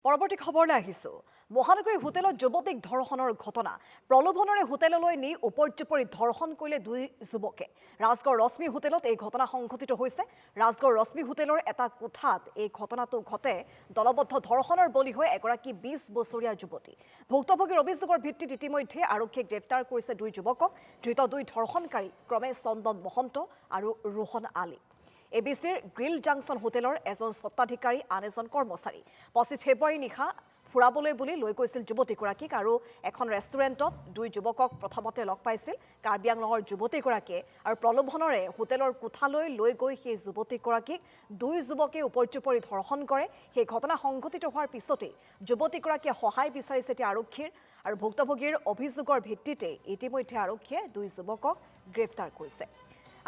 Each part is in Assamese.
পৰৱৰ্তী খবৰলৈ আহিছো মহানগৰী হোটেলত যুৱতীক ধৰ্ষণৰ ঘটনা প্ৰলোভনেৰে হোটেললৈ নি উপৰ্যুপৰি ধৰ্ষণ কৰিলে দুই যুৱকে ৰাজগড় ৰশ্মি হোটেলত এই ঘটনা সংঘটিত হৈছে ৰাজগড় ৰশ্মি হোটেলৰ এটা কোঠাত এই ঘটনাটো ঘটে দলবদ্ধ ধৰ্ষণৰ বলি হৈ এগৰাকী 20 বছৰীয়া যুৱতী ভুক্তভোগীৰ অভিযোগৰ ভিত্তিত ইতিমধ্যে আৰক্ষীয়ে গ্ৰেপ্তাৰ কৰিছে দুই যুৱকক ধৃত দুই ধৰ্ষণকাৰী ক্ৰমে চন্দন মহন্ত আৰু ৰোহন আলী এবিচিৰ গ্ৰিল জাংচন হোটেলৰ এজন স্বত্বাধিকাৰী আন এজন কৰ্মচাৰী 25 ফেব্ৰুৱাৰী নিশা ফুৰাবলৈ বুলি লৈ গৈছিল যুৱতীগৰাকীক আৰু এখন ৰেষ্টুৰেণ্টত দুই যুৱকক প্ৰথমতে লগ পাইছিল কাৰ্বি আংলঙৰ যুৱতীগৰাকীয়ে আৰু প্ৰলোভনেৰে হোটেলৰ কোঠালৈ লৈ গৈ সেই যুৱতীগৰাকীক দুই যুৱকে উপৰ্যুপৰি ধৰ্ষণ কৰে সেই ঘটনা সংঘটিত হোৱাৰ পিছতেই যুৱতীগৰাকীয়ে সহায় বিচাৰিছে আৰক্ষীৰ আৰু ভুক্তভোগীৰ অভিযোগৰ ভিত্তিতে ইতিমধ্যে আৰক্ষীয়ে দুই যুৱকক গ্ৰেপ্তাৰ কৰিছে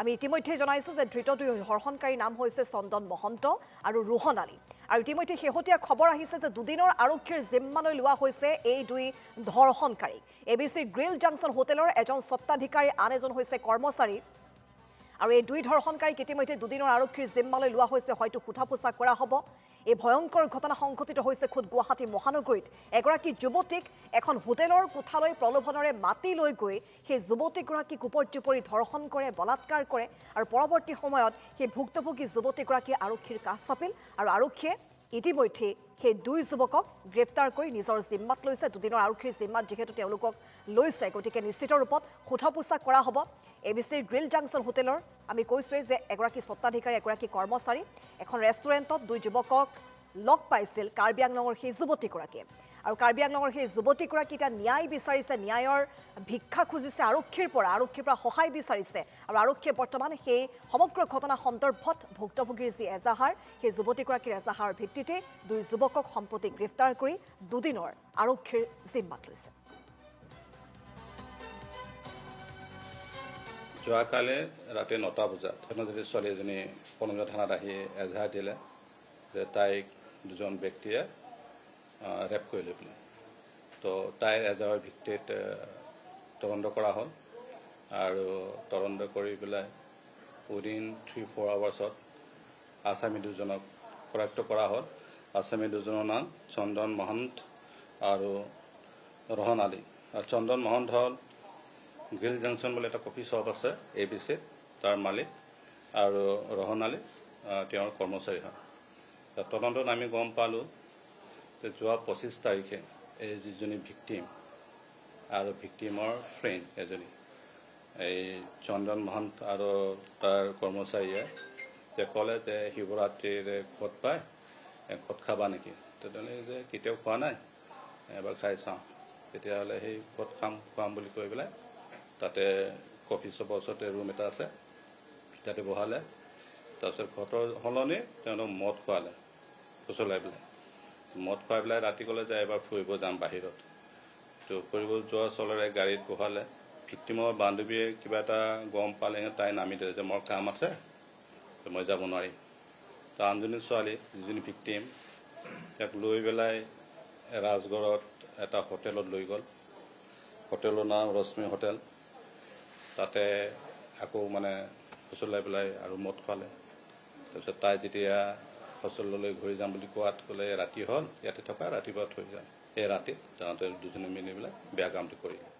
আমি ইতিমধ্যে জনাইছো যে ধৃত দুই ধৰ্ষণকাৰীৰ নাম হৈছে চন্দন মহন্ত আৰু ৰোহন আলী আৰু ইতিমধ্যে শেহতীয়া খবৰ আহিছে যে দুদিনৰ আৰক্ষীৰ জিম্মালৈ লোৱা হৈছে এই দুই ধৰ্ষণকাৰী এবিচি গ্ৰিল জাংচন হোটেলৰ এজন স্বত্বাধিকাৰী আন এজন হৈছে কৰ্মচাৰী আৰু এই দুই ধৰ্ষণকাৰীক ইতিমধ্যে দুদিনৰ আৰক্ষীৰ জিম্মালৈ লোৱা হৈছে হয়তো সোধা-পোছা কৰা হ'ব এই ভয়ংকৰ ঘটনা সংঘটিত হৈছে খুদ গুৱাহাটী মহানগৰীত এগৰাকী যুৱতীক এখন হোটেলৰ কোঠালৈ প্ৰলোভনেৰে মাতি লৈ গৈ সেই যুৱতীগৰাকীক উপৰ্যুপৰি ধৰ্ষণ কৰে বলাৎকাৰ কৰে আৰু পৰৱৰ্তী সময়ত সেই ভুক্তভোগী যুৱতীগৰাকী আৰক্ষীৰ কাষ চাপিল আৰু আৰক্ষীয়ে ইতিমধ্যে সেই দুই যুৱকক গ্ৰেপ্তাৰ কৰি নিজৰ জিম্মাত লৈছে দুদিনৰ আৰক্ষীৰ জিম্মাত যেহেতু তেওঁলোকক লৈছে গতিকে নিশ্চিত ৰূপত সোধা-পোছা কৰা হ'ব এবিচিৰ গ্ৰিল জাংচন হোটেলৰ আমি কৈছোৱেই যে এগৰাকী স্বত্বাধিকাৰী এগৰাকী কৰ্মচাৰী এখন ৰেষ্টুৰেণ্টত দুই যুৱকক লগ পাইছিল কাৰ্বি আংলঙৰ সেই যুৱতীগৰাকীয়ে আৰু কাৰ্বি আংলঙৰ সেই যুৱতীগৰাকী এটা ন্যায় বিচাৰিছে ন্যায়ৰ ভিক্ষা খুজিছে আৰক্ষীৰ পৰা সহায় বিচাৰিছে আৰু আৰক্ষীয়ে বৰ্তমান সেই সমগ্ৰ ঘটনা সন্দৰ্ভত ভুক্তভোগীৰ যি এজাহাৰ সেই যুৱতীগৰাকীৰ এজাহাৰৰ ভিত্তিতে দুই যুৱকক সম্প্ৰতি গ্ৰেপ্তাৰ কৰি দুদিনৰ আৰক্ষীৰ জিম্মাত লৈছে যোৱাকালি ৰাতি 9টা বজাত ধনজ্যোতি ছোৱালী এজনী পনমীয়া থানাত আহি এজাহাৰ দিলে যে তাইক দুজন ব্যক্তিয়ে ৰেপ কৰিলে বুলি তো তাইৰ এজাহাৰৰ ভিত্তিত তদন্ত কৰা হ'ল আৰু তদন্ত কৰি পেলাই উইদিন 3-4 আৱাৰ্ছত আসামী দুজনক কৰায়ত্ব কৰা হ'ল আসামী দুজনৰ নাম চন্দন মহন্ত আৰু ৰোহন আলী চন্দন মহন্ত হ'ল গ্ৰিল জাংচন বুলি এটা কফি শ্বপ আছে এবিচিত তাৰ মালিক আৰু ৰোহন আলী তেওঁৰ কৰ্মচাৰী হয় তদন্তত আমি গম পালোঁ যে যোৱা 25 তাৰিখে এই যিজনী ভিক্টিম আৰু ভিক্টিমৰ ফ্ৰেণ্ড এজনী এই চন্দন মহন্ত আৰু তাৰ কৰ্মচাৰীয়ে যে ক'লে যে শিৱৰাত্ৰিৰে খত পায় খত খাবা নেকি তেনেহ'লে যে কেতিয়াও খোৱা নাই এবাৰ খাই চাওঁ তেতিয়াহ'লে সেই খত খুৱাম বুলি কৈ পেলাই তাতে কফি শ্বপৰ ওচৰতে ৰুম এটা আছে তাতে বহালে তাৰপিছত ঘৰৰ সলনি তেওঁলোক মদ খোৱালে ফুচলাই পেলাই মদ খুৱাই পেলাই ৰাতি ক'লে যে এবাৰ ফুৰিব যাম বাহিৰত তো ফুৰিব যোৱা চলৰে গাড়ীত বহালে ভিক্টিমৰ বান্ধৱীয়ে কিবা এটা গম পালেহে তাই নামি দিলে যে মোৰ কাম আছে মই যাব নোৱাৰিম তো আনজনী ছোৱালী যিজনী ভিক্টিম তাক লৈ পেলাই ৰাজগড়ত এটা হোটেলত লৈ গ'ল হোটেলৰ নাম ৰশ্মি হোটেল তাতে আকৌ মানে ফুচলাই পেলাই আৰু মদ খোৱালে তাৰপিছত তাই যেতিয়া হোষ্টেললৈ ঘূৰি যাম বুলি কোৱাত ক'লে ৰাতি হ'ল ইয়াতে থকা ৰাতিপুৱা থৈ যাম এই ৰাতিত তাহাঁতে দুজনে মিলি পেলাই বেয়া কামটো কৰিলে